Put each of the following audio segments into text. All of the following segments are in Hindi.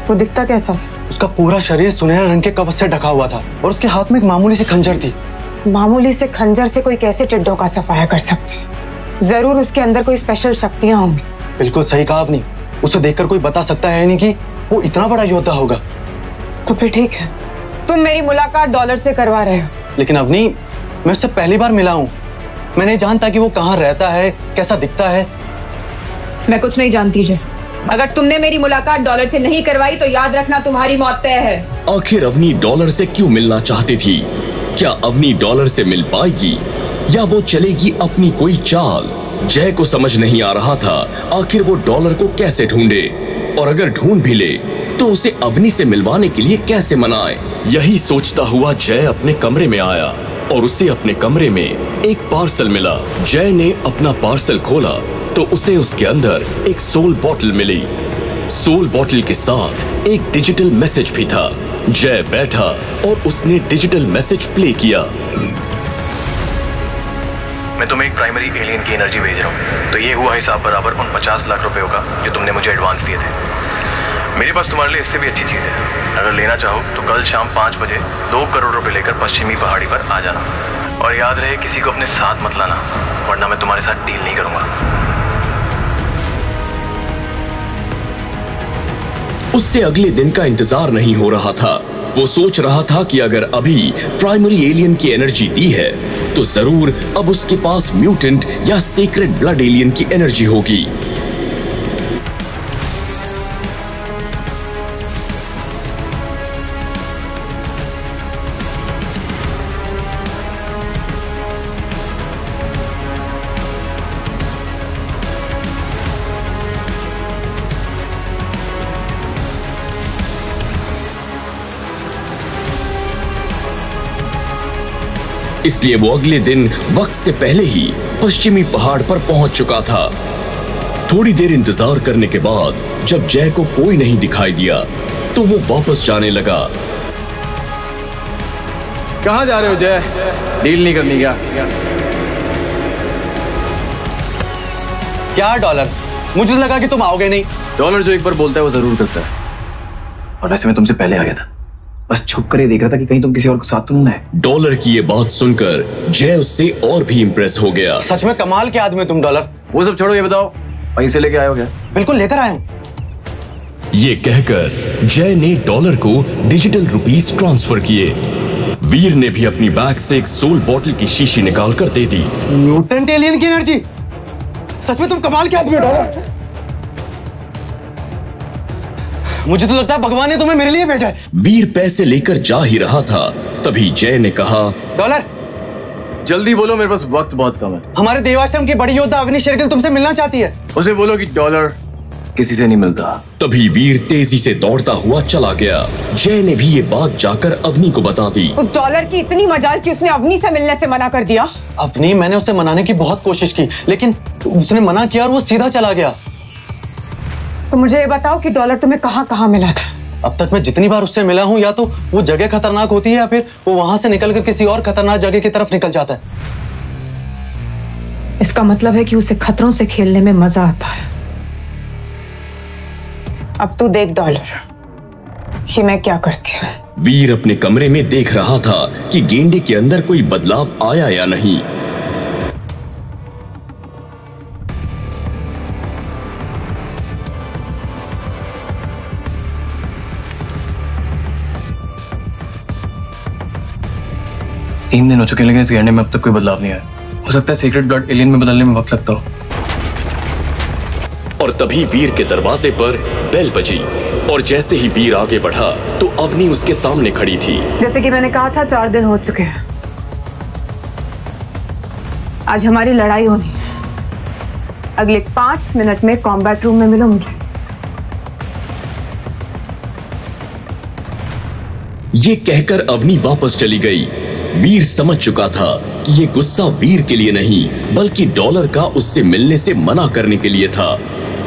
वो दिखता कैसा था? उसका पूरा शरीर सुनहरे रंग के कवच से ढका हुआ था और उसके हाथ में एक मामूली सी खंजर थी। मामूली से खंजर से कोई कैसे टिड्डों का सफाया कर सकते? जरूर उसके अंदर कोई स्पेशल शक्तियां होंगी। बिल्कुल सही कहा अवनी, उसे देखकर कोई बता सकता है नहीं कि वो इतना बड़ा योद्धा होगा। तो फिर ठीक है, तुम मेरी मुलाकात डॉलर से करवा रहे हो। लेकिन अवनी, मैं उससे पहली बार मिला हूँ, मैं नहीं जानता कि वो कहाँ रहता है, कैसा दिखता है। मैं कुछ नहीं जानती जे। अगर तुमने मेरी मुलाकात डॉलर से नहीं करवाई तो याद रखना तुम्हारी मौत तय है। आखिर अवनी डॉलर से क्यों मिलना चाहती थी? क्या अवनी डॉलर से मिल पाएगी या वो चलेगी अपनी कोई चाल? जय को समझ नहीं आ रहा था आखिर वो डॉलर को कैसे ढूंढे, और अगर ढूंढ भी ले तो उसे अवनी से मिलवाने के लिए कैसे मनाए। यही सोचता हुआ जय अपने कमरे में आया और उसे अपने कमरे में एक पार्सल मिला। जय ने अपना पार्सल खोला तो उसे उसके अंदर एक सोल बॉटल मिली। सोल बॉटल के साथ एक डिजिटल मैसेज भी था। जय बैठा और उसने डिजिटल मैसेज प्ले किया। मैं तुम्हें एक प्राइमरी एलियन की एनर्जी भेज रहा हूँ, तो ये हुआ हिसाब बराबर उन 50 लाख रुपयों का जो तुमने मुझे एडवांस दिए थे। मेरे पास तुम्हारे लिए इससे भी अच्छी चीज़ है। अगर लेना चाहो तो कल शाम 5 बजे 2 करोड़ रुपए लेकर पश्चिमी पहाड़ी पर आ जाना, और याद रहे किसी को अपने साथ मत लाना, वरना मैं तुम्हारे साथ डील नहीं करूंगा। उससे अगले दिन का इंतजार नहीं हो रहा था। वो सोच रहा था कि अगर अभी प्राइमरी एलियन की एनर्जी दी है तो जरूर अब उसके पास म्यूटेंट या सीक्रेट ब्लड एलियन की एनर्जी होगी। इसलिए वो अगले दिन वक्त से पहले ही पश्चिमी पहाड़ पर पहुंच चुका था। थोड़ी देर इंतजार करने के बाद जब जय को कोई नहीं दिखाई दिया तो वो वापस जाने लगा। कहां जा रहे हो जय? डील नहीं करनी क्या? क्या डॉलर? मुझे लगा कि तुम आओगे नहीं। डॉलर जो एक बार बोलता है वो जरूर करता है, और वैसे मैं तुमसे पहले आ गया था, बस छुप कर ही देख रहा था कि कहीं तुम किसी और को साथ तो नहीं है। डॉलर की ये बात सुनकर जय उससे और भी इंप्रेस हो गया। सच में कमाल के आदमी तुम डॉलर। वो सब छोड़ो, ये बताओ पैसे लेके आए हो क्या? बिल्कुल लेकर आया हूँ। ये कहकर जय ने डॉलर को डिजिटल रुपीस ट्रांसफर किए। वीर ने भी अपनी बैग से एक सोल बॉटल की शीशी निकाल कर दे दी। म्यूटेंट एलियन की एनर्जी? सच में तुम कमाल के आदमी हो डॉलर। मुझे तो लगता है भगवान ने तुम्हें मेरे लिए भेजा है। वीर पैसे लेकर जा ही रहा था तभी जय ने कहा, डॉलर जल्दी बोलो, मेरे पास वक्त बहुत कम है। हमारे देवाश्रम की बड़ी योद्धा अवनी शेरगिल तुमसे मिलना चाहती है। उसे बोलो कि डॉलर किसी से नहीं मिलता। तभी वीर तेजी से दौड़ता हुआ चला गया। जय ने भी ये बात जाकर अवनी को बता दी। उस डॉलर की इतनी मजाल कि उसने अवनी से मिलने से मना कर दिया। अवनी, मैंने उसे मनाने की बहुत कोशिश की लेकिन उसने मना किया और वो सीधा चला गया। तो मुझे ये बताओ कि डॉलर तुम्हें कहाँ कहाँ मिला था? अब तक मैं जितनी बार उससे मिला हूँ या तो वो जगह खतरनाक होती है या फिर वो वहां से निकलकर किसी और खतरनाक जगह की तरफ निकल जाता है। इसका मतलब है कि उसे खतरों से खेलने में मजा आता है। अब तू देख डॉलर कि मैं क्या करती हूँ। वीर अपने कमरे में देख रहा था कि गेंडे के अंदर कोई बदलाव आया या नहीं। तीन दिन हो चुके हैं लेकिन इस गेंडे में अब तक कोई बदलाव नहीं आया। हो सकता है सीक्रेट ब्लड एलियन में बदलने में वक्त लगता हो। और तभी वीर के दरवाजे पर बेल बजी और जैसे ही वीर आगे बढ़ा तो अवनी उसके सामने खड़ी थी। जैसे कि मैंने कहा था 4 दिन हो चुके हैं। आज हमारी लड़ाई होनी है। अगले 5 मिनट में कॉम्बैट रूम में मिलो मुझे। ये कहकर अवनी वापस चली गई। वीर समझ चुका था कि ये गुस्सा वीर के लिए नहीं बल्कि डॉलर का उससे मिलने से मना करने के लिए था,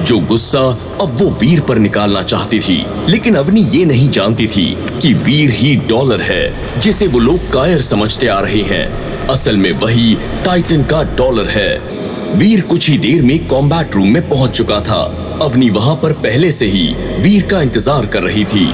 जो गुस्सा अब वो वीर पर निकालना चाहती थी। लेकिन अवनी ये नहीं जानती थी कि वीर ही डॉलर है जिसे वो लोग कायर समझते आ रहे हैं। असल में वही टाइटन का डॉलर है। वीर कुछ ही देर में कॉम्बैट रूम में पहुंच चुका था। अवनी वहां पर पहले से ही वीर का इंतजार कर रही थी।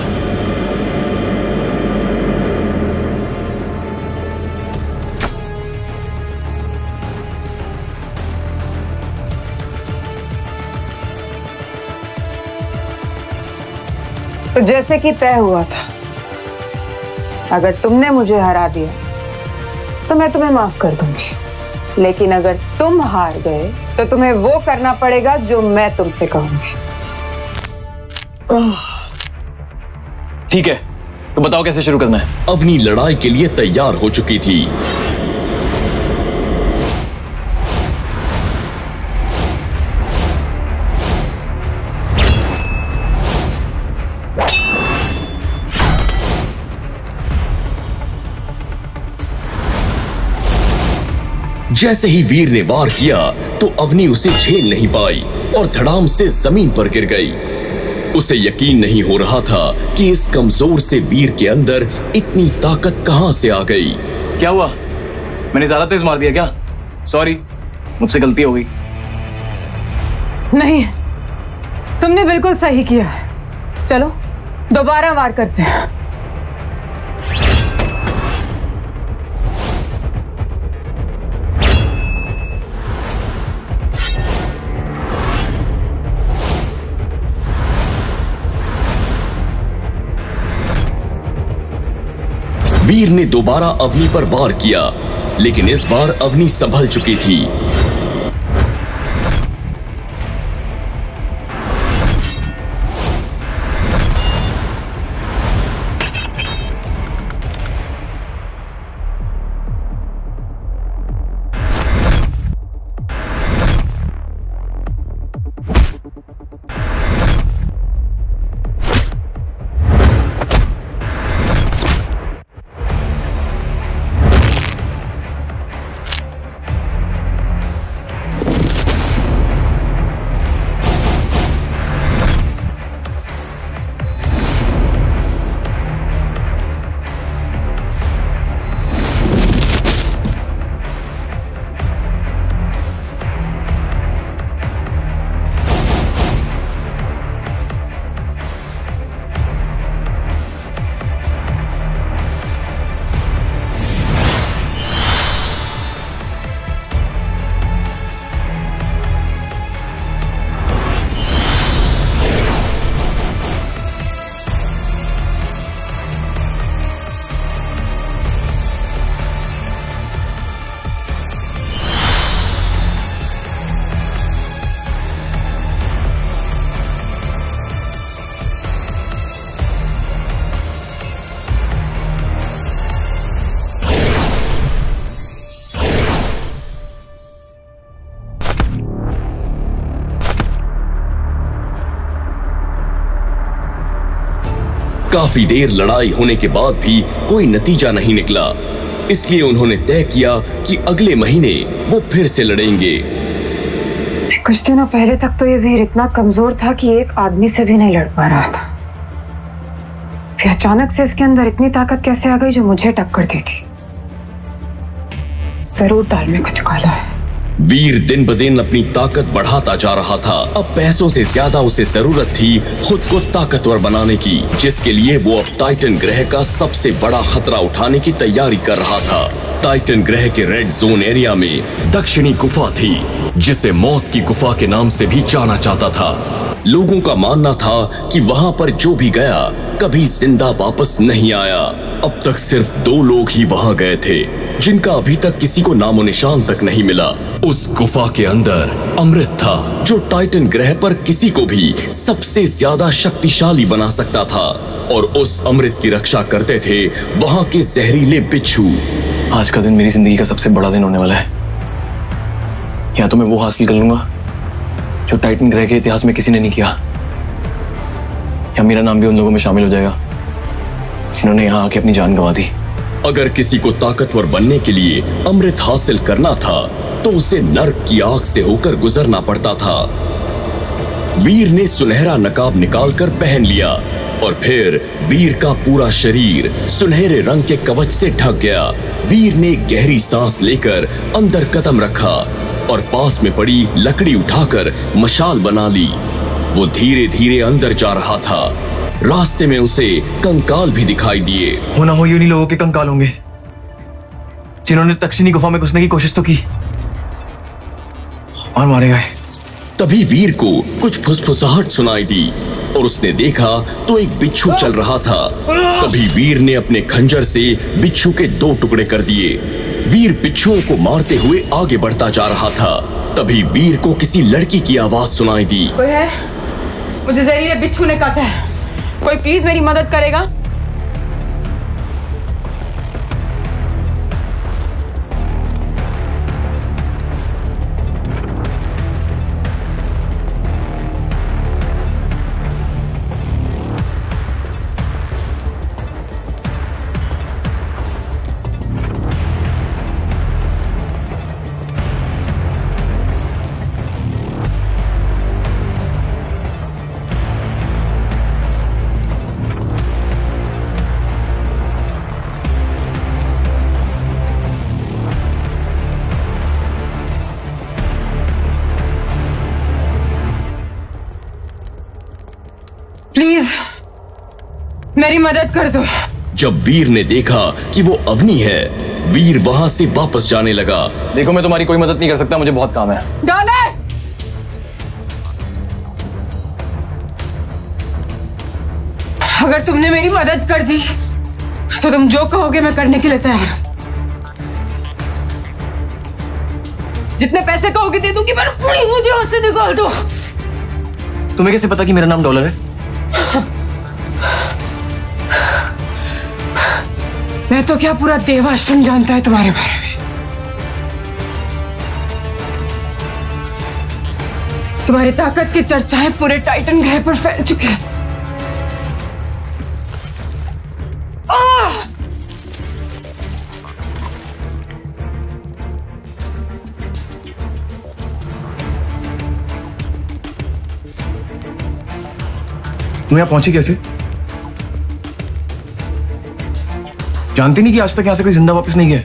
तो जैसे कि तय हुआ था, अगर तुमने मुझे हरा दिया तो मैं तुम्हें माफ कर दूंगी, लेकिन अगर तुम हार गए तो तुम्हें वो करना पड़ेगा जो मैं तुमसे कहूंगी। ठीक है, तो बताओ कैसे शुरू करना है। अवनी लड़ाई के लिए तैयार हो चुकी थी। जैसे ही वीर ने वार किया तो अवनी उसे झेल नहीं पाई और धड़ाम से जमीन पर गिर गई। उसे यकीन नहीं हो रहा था कि इस कमजोर से वीर के अंदर इतनी ताकत कहां से आ गई। क्या हुआ? मैंने ज्यादा तेज मार दिया क्या? सॉरी, मुझसे गलती हो गई। नहीं, तुमने बिल्कुल सही किया। चलो दोबारा वार करते हैं। वीर ने दोबारा अवनी पर वार किया, लेकिन इस बार अवनी संभल चुकी थी। काफी देर लड़ाई होने के बाद भी कोई नतीजा नहीं निकला, इसलिए उन्होंने तय किया कि अगले महीने वो फिर से लड़ेंगे। कुछ दिनों पहले तक तो ये वीर इतना कमजोर था कि एक आदमी से भी नहीं लड़ पा रहा था। फिर अचानक से इसके अंदर इतनी ताकत कैसे आ गई जो मुझे टक्कर देती। जरूर दाल में कुछ काला है। वीर दिन ब दिन अपनी ताकत बढ़ाता जा रहा था। अब पैसों से ज्यादा उसे जरूरत थी खुद को ताकतवर बनाने की, जिसके लिए वो अब टाइटन ग्रह का सबसे बड़ा खतरा उठाने की तैयारी कर रहा था। टाइटन ग्रह के रेड जोन एरिया में दक्षिणी गुफा थी, जिसे मौत की गुफा के नाम से भी जाना जाता था। लोगों का मानना था कि वहां पर जो भी गया कभी जिंदा वापस नहीं आया। अब तक सिर्फ 2 लोग ही वहां गए थे, जिनका अभी तक किसी को नामो निशान तक नहीं मिला। उस गुफा के अंदर अमृत था, जो टाइटन ग्रह पर किसी को भी सबसे ज्यादा शक्तिशाली बना सकता था, और उस अमृत की रक्षा करते थे वहां के जहरीले बिच्छू। आज का दिन मेरी जिंदगी का सबसे बड़ा दिन होने वाला है। या तो मैं वो हासिल कर लूंगा जो टाइटन ग्रह के इतिहास में किसी ने नहीं किया, या मेरा नाम भी उन लोगों में शामिल हो जाएगा जिन्होंने यहाँ आके अपनी जान गंवा दी। अगर किसी को ताकतवर बनने के लिए अमृत हासिल करना था तो उसे नर्क की आग से होकर गुजरना पड़ता था। वीर ने सुनहरा नकाब निकालकर पहन लिया और फिर वीर का पूरा शरीर सुनहरे रंग के कवच से ढक गया। वीर ने गहरी सांस लेकर अंदर कदम रखा और पास में पड़ी लकड़ी उठाकर मशाल बना ली। वो धीरे धीरे अंदर जा रहा था। रास्ते में उसे कंकाल भी दिखाई दिए। हो ना हो ये उन्हीं लोगों के कंकाल होंगे जिन्होंने तक्षिणी गुफा में घुसने की कोशिश तो की और मारे गए। तभी वीर को कुछ फुसफुसाहट सुनाई दी और उसने देखा तो एक बिच्छू चल रहा था। तभी वीर ने अपने खंजर से बिच्छू के 2 टुकड़े कर दिए। वीर बिच्छुओं को मारते हुए आगे बढ़ता जा रहा था। तभी वीर को किसी लड़की की आवाज सुनाई दी। कोई है? मुझे जहरीले बिच्छू ने काटा है। कोई प्लीज मेरी मदद करेगा? प्लीज मेरी मदद कर दो। जब वीर ने देखा कि वो अवनी है, वीर वहां से वापस जाने लगा। देखो मैं तुम्हारी कोई मदद नहीं कर सकता, मुझे बहुत काम है। डॉलर! अगर तुमने मेरी मदद कर दी तो तुम जो कहोगे मैं करने के लिए तैयार हूं। जितने पैसे कहोगे दे दूंगी, पर प्लीज मुझे यहाँ से निकाल दो। तुम्हें कैसे पता कि मेरा नाम डॉलर है? मैं तो क्या पूरा देवाश्रम जानता है तुम्हारे बारे में। तुम्हारी ताकत की चर्चाएं पूरे टाइटन ग्रह पर फैल चुकी है। तुम यहां पहुंची कैसे? जानती नहीं कि आज तक यहां से कोई जिंदा वापस नहीं गया?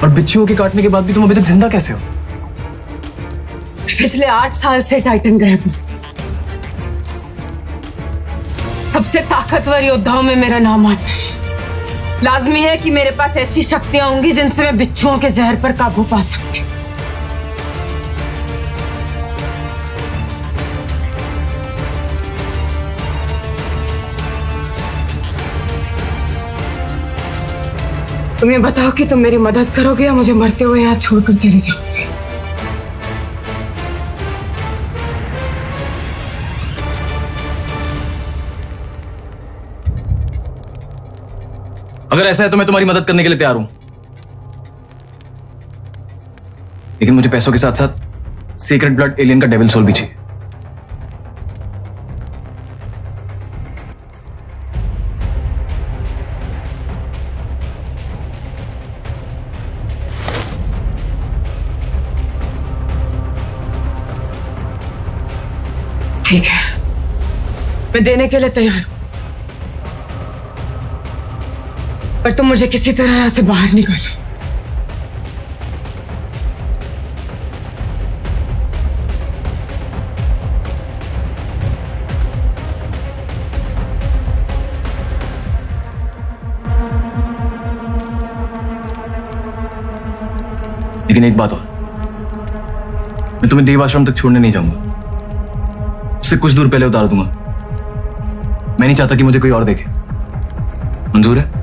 और बिच्छुओं के काटने के बाद भी तुम अभी तक जिंदा कैसे हो? पिछले 8 साल से टाइटन ग्रह पर सबसे ताकतवर योद्धाओं में मेरा नाम आता है। लाजमी है कि मेरे पास ऐसी शक्तियां होंगी जिनसे मैं बिच्छुओं के जहर पर काबू पा सकती हूं। तुम ये बताओ कि तुम मेरी मदद करोगे या मुझे मरते हुए यहां छोड़कर चले जाओगे? अगर ऐसा है तो मैं तुम्हारी मदद करने के लिए तैयार हूं, लेकिन मुझे पैसों के साथ साथ सीक्रेट ब्लड एलियन का डेविल सोल भी चाहिए। ठीक है, मैं देने के लिए तैयार हूं, पर तुम मुझे किसी तरह यहां से बाहर निकालो। लेकिन एक बात और, मैं तुम्हें देव आश्रम तक छोड़ने नहीं जाऊंगा, उससे कुछ दूर पहले उतार दूंगा। मैं नहीं चाहता कि मुझे कोई और देखे। मंजूर है?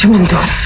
मंजूर है।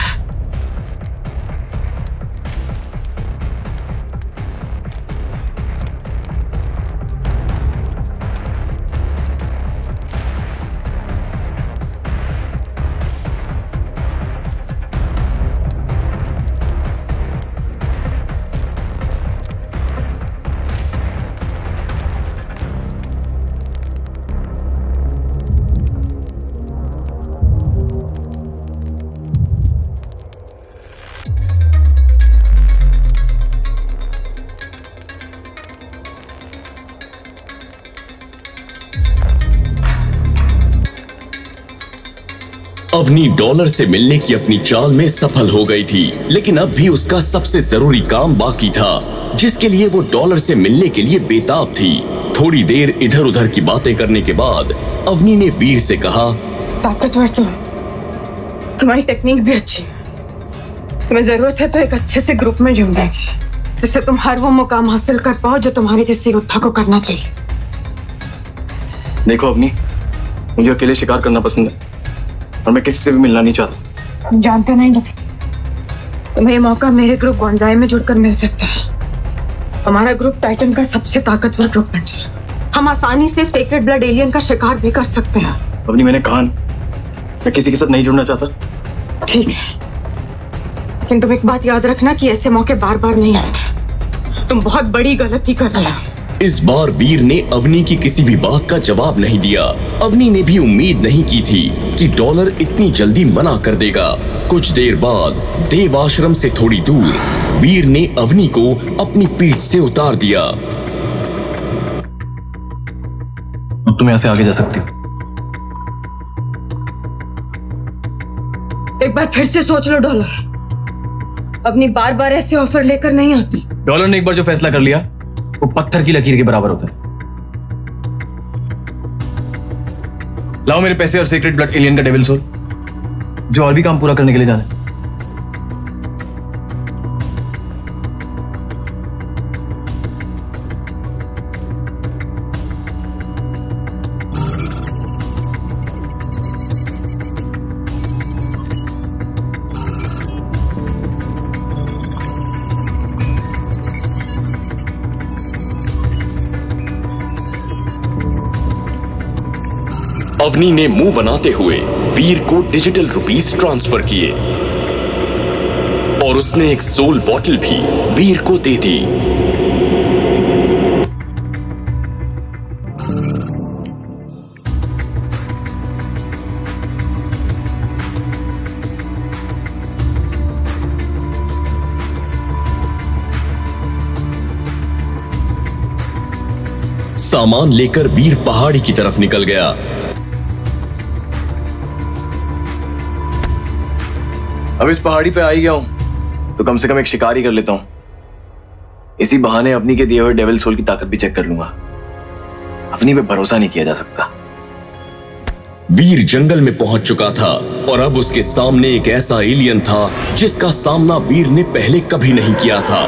अवनी डॉलर से मिलने की अपनी चाल में सफल हो गई थी, लेकिन अब भी उसका सबसे जरूरी काम बाकी था, जिसके लिए वो डॉलर से मिलने के लिए बेताब थी। थोड़ी देर इधर उधर की बातें करने के बाद अवनी ने वीर से कहा, ताकतवर तो तुम्हारी टेक्निक भी अच्छी है, तुम्हें जरूरत है तो एक अच्छे से ग्रुप में जुड़ जाएगी, जिससे तुम हर वो मुकाम हासिल कर पाओ जो तुम्हारे जैसे योद्धा को करना चाहिए। देखो अवनी, मुझे अकेले शिकार करना पसंद है और मैं किसी से भी मिलना नहीं चाहता। जानते नहीं डॉक्टर, तुम्हें ये मौका मेरे ग्रुप गोंजाई में जुड़कर मिल सकता है। हमारा ग्रुप टाइटन का सबसे ताकतवर ग्रुप बन जाएगा। हम आसानी से सेक्रेड ब्लड एलियन का शिकार भी कर सकते हैं। अवनी, मैंने कहा मैं किसी के साथ नहीं जुड़ना चाहता। ठीक है, लेकिन तुम एक बात याद रखना कि ऐसे मौके बार बार नहीं आते। तुम बहुत बड़ी गलती कर रहे हो। इस बार वीर ने अवनी की किसी भी बात का जवाब नहीं दिया। अवनी ने भी उम्मीद नहीं की थी कि डॉलर इतनी जल्दी मना कर देगा। कुछ देर बाद देव आश्रम से थोड़ी दूर वीर ने अवनी को अपनी पीठ से उतार दिया। अब तुम यहाँ से आगे जा सकती हो। एक बार फिर से सोच लो डॉलर, अपनी बार बार ऐसे ऑफर लेकर नहीं आती। डॉलर ने एक बार जो फैसला कर लिया वो पत्थर की लकीर के बराबर होता है। लाओ मेरे पैसे और सीक्रेट ब्लड एलियन का डेविल सोल, जो और भी काम पूरा करने के लिए जाना। अवनी ने मुंह बनाते हुए वीर को डिजिटल रुपीस ट्रांसफर किए और उसने एक सोल बॉटल भी वीर को दे दी। सामान लेकर वीर पहाड़ी की तरफ निकल गया। अब इस पहाड़ी पे आ ही गया हूं तो कम से कम एक शिकार ही कर लेता हूं। इसी बहाने अवनी के दिए हुए डेविल सोल की ताकत भी चेक कर लूंगा। अवनी पे भरोसा नहीं किया जा सकता। वीर जंगल में पहुंच चुका था और अब उसके सामने एक ऐसा एलियन था जिसका सामना वीर ने पहले कभी नहीं किया था।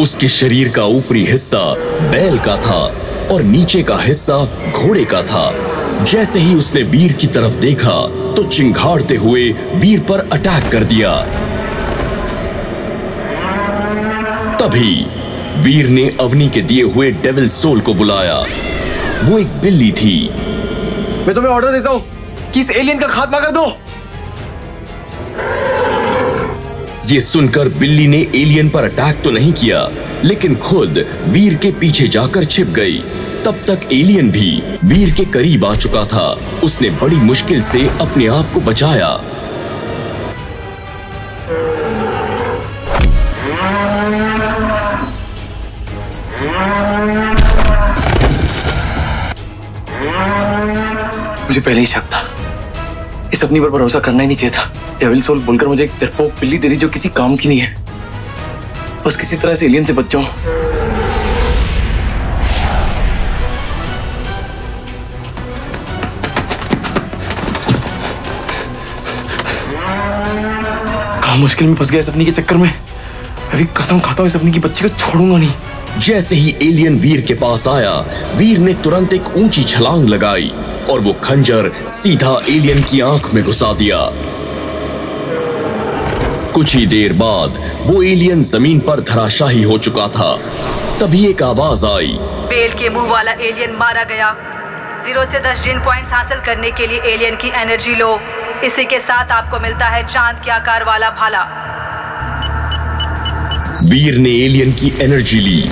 उसके शरीर का ऊपरी हिस्सा बैल का था और नीचे का हिस्सा घोड़े का था। जैसे ही उसने वीर की तरफ देखा तो चिंघाड़ते हुए वीर पर अटैक कर दिया। तभी वीर ने अवनी के दिए हुए डेविल सोल को बुलाया। वो एक बिल्ली थी। मैं तुम्हें ऑर्डर देता हूं कि इस एलियन का खात्मा कर दो। ये सुनकर बिल्ली ने एलियन पर अटैक तो नहीं किया, लेकिन खुद वीर के पीछे जाकर छिप गई। तब तक एलियन भी वीर के करीब आ चुका था। उसने बड़ी मुश्किल से अपने आप को बचाया। मुझे पहले ही शक था, इस अवनी पर भरोसा करना ही नहीं चाहिए था। डेविल सोल बोलकर मुझे एक डरपोक बिल्ली दे दी जो किसी काम की नहीं है। बस किसी तरह से एलियन से बच जाऊं। मुश्किल में फंस गया इस अपनी के चक्कर में। अभी कसम खाता हूं इस अपनी की बच्ची को छोड़ूंगा नहीं। जैसे ही एलियन वीर के पास आया, वीर ने तुरंत एक ऊंची छलांग लगाई और वो खंजर सीधा एलियन की आंख में घुसा दिया। कुछ ही देर बाद वो एलियन जमीन पर धराशाही हो चुका था। तभी एक आवाज आई, बेल के मुंह वाला एलियन मारा गया। 0 से 10 जिन पॉइंट्स हासिल करने के लिए एलियन की एनर्जी लो। इसी के साथ आपको मिलता है चांद के आकार वाला भाला। वीर ने एलियन की एनर्जी ली।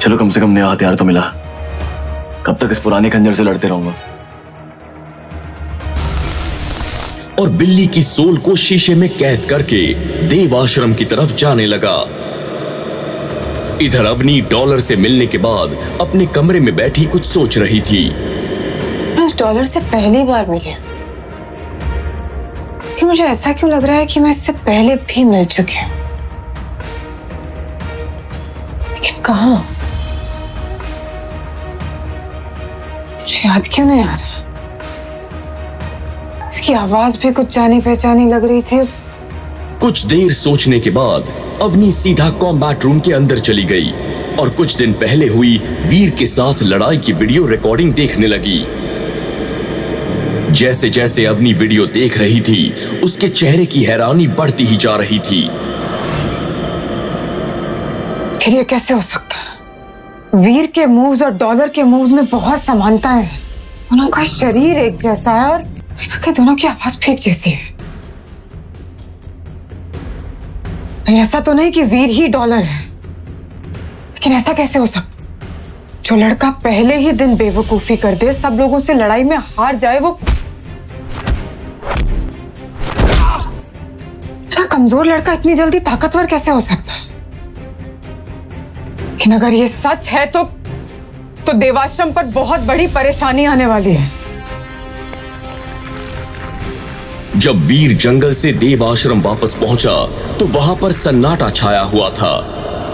चलो कम से कम नया हथियार तो मिला। कब तक इस पुराने खंजर से लड़ते रहूंगा? और बिल्ली की सोल को शीशे में कैद करके देव आश्रम की तरफ जाने लगा। इधर अवनी डॉलर से मिलने के बाद अपने कमरे में बैठी कुछ सोच रही थी। इस डॉलर से पहली बार मिली, कि मुझे ऐसा क्यों लग रहा है कि मैं इससे पहले भी मिल चुकी हूं, लेकिन कहां? मुझे याद क्यों नहीं आ रहा? इसकी आवाज भी कुछ जानी पहचानी लग रही थी। कुछ देर सोचने के बाद अवनी सीधा कॉम्बैट रूम के अंदर चली गई और कुछ दिन पहले हुई वीर के साथ लड़ाई की वीडियो रिकॉर्डिंग देखने लगी। जैसे जैसे अवनी वीडियो देख रही थी, उसके चेहरे की हैरानी बढ़ती ही जा रही थी। फिर ये कैसे हो सकता है? वीर के मूव्स और डॉलर के मूव्स में बहुत समानताएं हैं। दोनों का शरीर एक जैसा है और दोनों की आवाज भी एक जैसी है। ऐसा तो नहीं कि वीर ही डॉलर है, लेकिन ऐसा कैसे हो सकता? जो लड़का पहले ही दिन बेवकूफी कर दे, सब लोगों से लड़ाई में हार जाए, वो इतना कमजोर लड़का इतनी जल्दी ताकतवर कैसे हो सकता है? लेकिन अगर ये सच है तो देवाश्रम पर बहुत बड़ी परेशानी आने वाली है। जब वीर जंगल से देव आश्रम वापस पहुंचा तो वहां पर सन्नाटा छाया हुआ था।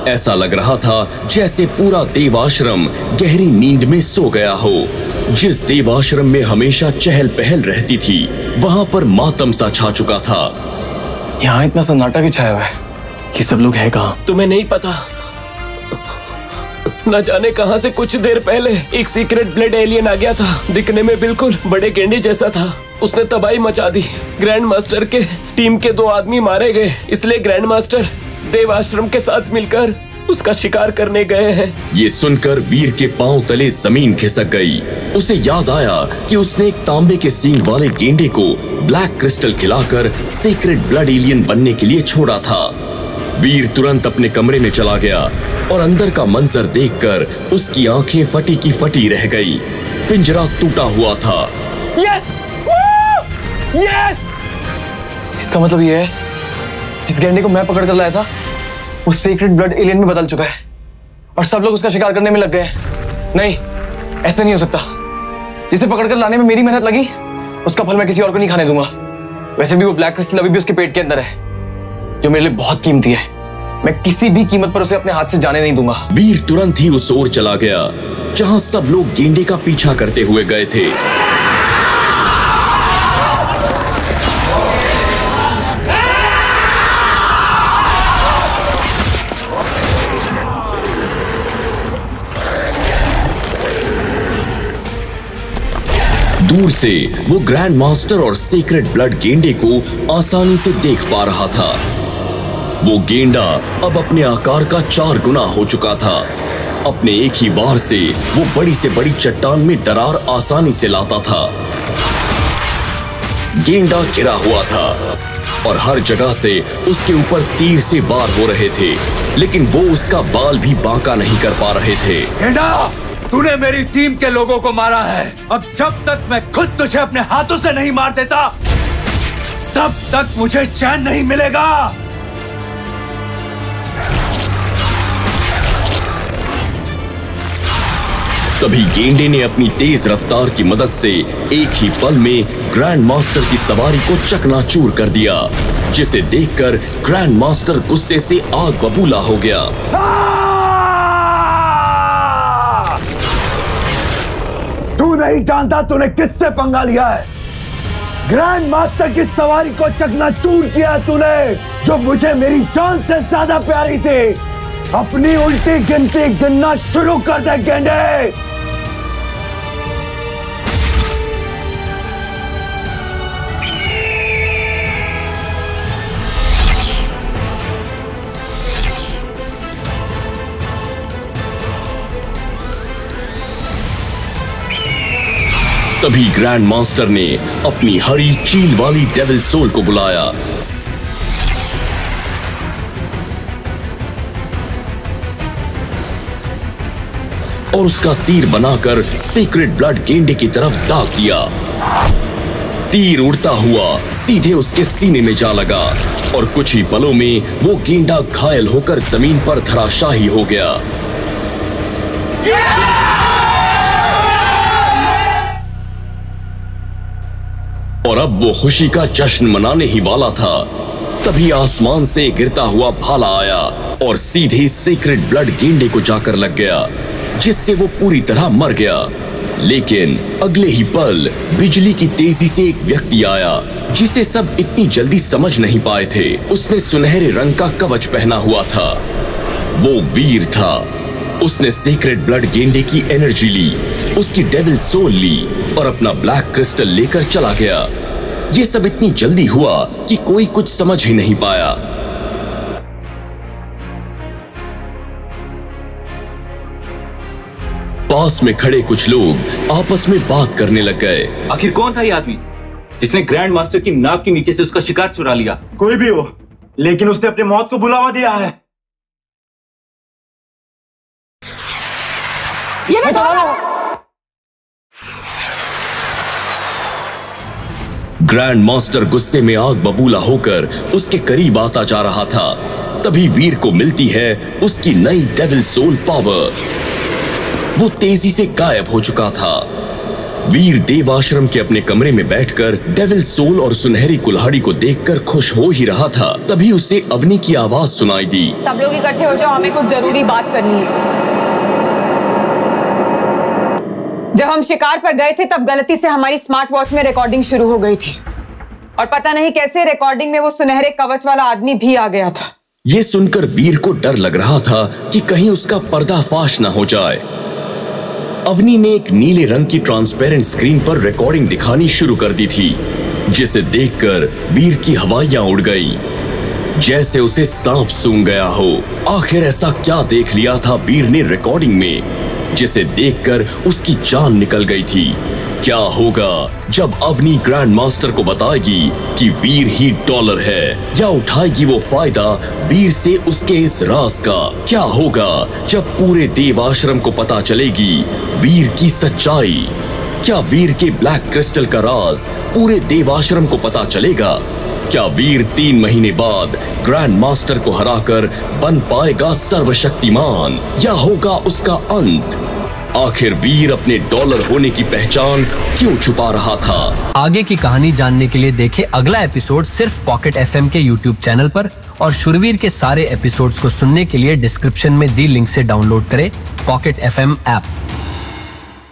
ऐसा लग रहा था जैसे पूरा देव आश्रम गहरी नींद में सो गया हो। जिस देव आश्रम में हमेशा चहल पहल रहती थी, वहां पर मातम सा छा चुका था। यहाँ इतना सन्नाटा क्यों छाया हुआ है? कि सब लोग हैं कहाँ? तुम्हें नहीं पता? न जाने कहां से कुछ देर पहले एक सीक्रेट ब्लड एलियन आ गया था। दिखने में बिल्कुल बड़े गेंडे जैसा था। उसने तबाही मचा दी। ग्रैंड मास्टर के टीम के 2 आदमी मारे गए, इसलिए ग्रैंड मास्टर देव आश्रम के साथ मिलकर उसका शिकार करने गए हैं। ये सुनकर वीर के पांव तले जमीन खिसक गई। उसे याद आया कि उसने एक तांबे के सींग वाले गेंडे को ब्लैक क्रिस्टल खिलाकर सीक्रेट ब्लड एलियन बनने के लिए छोड़ा था। वीर तुरंत अपने कमरे में चला गया और अंदर का मंजर देखकर उसकी आंखें फटी की फटी रह गई। पिंजरा टूटा हुआ था। यस! यस! इसका मतलब ये है, जिस गेंडे को मैं पकड़ कर लाया था, वो सीक्रेट ब्लड एलियन में बदल चुका है और सब लोग उसका शिकार करने में लग गए हैं। नहीं, ऐसा नहीं हो सकता। जिसे पकड़कर लाने में मेरी मेहनत लगी, उसका फल मैं किसी और को नहीं खाने दूंगा। वैसे भी वो ब्लैक क्रिस्टल अभी भी उसके पेट के अंदर है, जो मेरे लिए बहुत कीमती है। मैं किसी भी कीमत पर उसे अपने हाथ से जाने नहीं दूंगा। वीर तुरंत ही उस ओर चला गया जहां सब लोग गेंडे का पीछा करते हुए गए थे। दूर से वो ग्रैंड मास्टर और सीक्रेट ब्लड गेंडे को आसानी से देख पा रहा था। वो गेंडा अब अपने आकार का 4 गुना हो चुका था। अपने एक ही वार से वो बड़ी से बड़ी चट्टान में दरार आसानी से लाता था। गेंडा घिरा हुआ था और हर जगह से उसके ऊपर तीर से वार हो रहे थे, लेकिन वो उसका बाल भी बांका नहीं कर पा रहे थे। गेंडा, तूने मेरी टीम के लोगों को मारा है। अब जब तक मैं खुद तुझे अपने हाथों से नहीं मार देता, तब तक मुझे चैन नहीं मिलेगा। तभी गेंडे ने अपनी तेज रफ्तार की मदद से एक ही पल में ग्रैंड मास्टर की सवारी को चकनाचूर कर दिया, जिसे देखकर ग्रैंड मास्टर गुस्से से आग बबूला हो गया। तू नहीं जानता तूने किससे पंगा लिया है। ग्रैंड मास्टर की सवारी को चकनाचूर किया तूने, जो मुझे मेरी जान से ज्यादा प्यारी थी। अपनी उल्टी गिनती गिनना शुरू कर दे गेंडे। तभी ग्रैंड मास्टर ने अपनी हरी चील वाली डेविल सोल को बुलाया। और उसका तीर बनाकर सीक्रेट ब्लड गेंडे की तरफ दाग दिया। तीर उड़ता हुआ सीधे उसके सीने में जा लगा और कुछ ही पलों में वो गेंडा घायल होकर जमीन पर धराशायी हो गया। और अब वो खुशी का जश्न मनाने ही वाला था, तभी आसमान से गिरता हुआ भाला आया और सीधे सीक्रेट ब्लड गेंडे को जाकर लग गया, जिससे वो पूरी तरह मर गया। लेकिन अगले ही पल बिजली की तेजी से एक व्यक्ति आया, जिसे सब इतनी जल्दी समझ नहीं पाए थे। उसने सुनहरे रंग का कवच पहना हुआ था। वो वीर था। उसने सीक्रेट ब्लड गेंडे की एनर्जी ली, उसकी डेविल सोल ली और अपना ब्लैक क्रिस्टल लेकर चला गया। ये सब इतनी जल्दी हुआ कि कोई कुछ समझ ही नहीं पाया। पास में खड़े कुछ लोग आपस में बात करने लग गए। आखिर कौन था ये आदमी जिसने ग्रैंड मास्टर की नाक के नीचे से उसका शिकार चुरा लिया? कोई भी हो, लेकिन उसने अपनी मौत को बुलावा दिया है। ग्रैंड मास्टर गुस्से में आग बबूला होकर उसके करीब आता जा रहा था। तभी वीर को मिलती है उसकी नई डेविल सोल पावर। वो तेजी से गायब हो चुका था। वीर देव आश्रम के अपने कमरे में बैठकर डेविल सोल और सुनहरी कुल्हाड़ी को देखकर खुश हो ही रहा था, तभी उसे अवनी की आवाज सुनाई दी। सब लोग इकट्ठे हो जाओ, हमें कुछ जरूरी बात करनी है। जब हम शिकार पर गए थे तब गलती से हमारी स्मार्ट वॉच में रिकॉर्डिंग शुरू हो गई थी और पता नहीं कैसे रिकॉर्डिंग में वो सुनहरे कवच वाला आदमी भी आ गया था। ये सुनकर वीर को डर लग रहा था कि कहीं उसका पर्दाफाश ना हो जाए। अवनी ने एक नीले रंग की ट्रांसपेरेंट स्क्रीन पर रिकॉर्डिंग दिखानी शुरू कर दी थी, जिसे देखकर वीर की हवाइयां उड़ गईं, जैसे उसे सांप सूंघ गया हो। आखिर ऐसा क्या देख लिया था वीर ने रिकॉर्डिंग में, जिसे देखकर उसकी जान निकल गई थी। क्या होगा जब अवनी ग्रैंड मास्टर को बताएगी कि वीर ही डॉलर है, या उठाएगी वो फायदा वीर से उसके इस राज का? क्या होगा जब पूरे देव आश्रम को पता चलेगी वीर की सच्चाई? क्या वीर के ब्लैक क्रिस्टल का राज पूरे देव आश्रम को पता चलेगा? क्या वीर 3 महीने बाद ग्रैंड मास्टर को हराकर बन पाएगा सर्वशक्तिमान, या होगा उसका अंत? आखिर वीर अपने डॉलर होने की पहचान क्यों छुपा रहा था? आगे की कहानी जानने के लिए देखें अगला एपिसोड सिर्फ पॉकेट FM के YouTube चैनल पर, और शुरवीर के सारे एपिसोड्स को सुनने के लिए डिस्क्रिप्शन में दी लिंक से डाउनलोड करें पॉकेट FM ऐप।